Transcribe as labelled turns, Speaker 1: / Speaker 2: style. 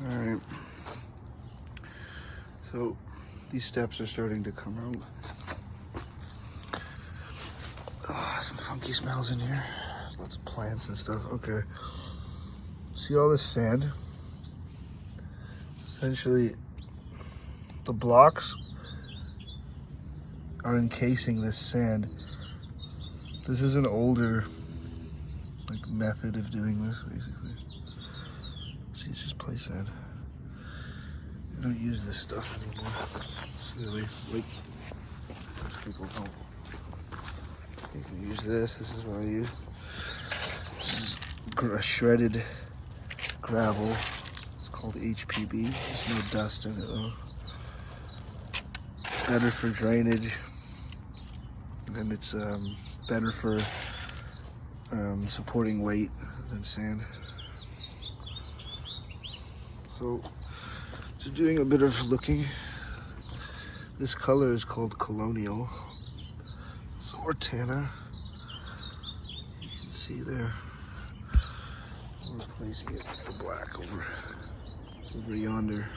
Speaker 1: All right. So these steps are starting to come out. Oh, some funky smells in here. Lots of plants and stuff. Okay. See all this sand? Essentially, the blocks are encasing this sand. This is an older method of doing this, basically. See, it's just play sand. I don't use this stuff anymore, really. Like, most people don't. You can use this. This is what I use. This is shredded gravel. It's called HPB. There's no dust in it though. Better for drainage, and it's better for supporting weight than sand. So doing a bit of looking. This color is called colonial. It's Ortana. You can see there. We're replacing it with the black over yonder.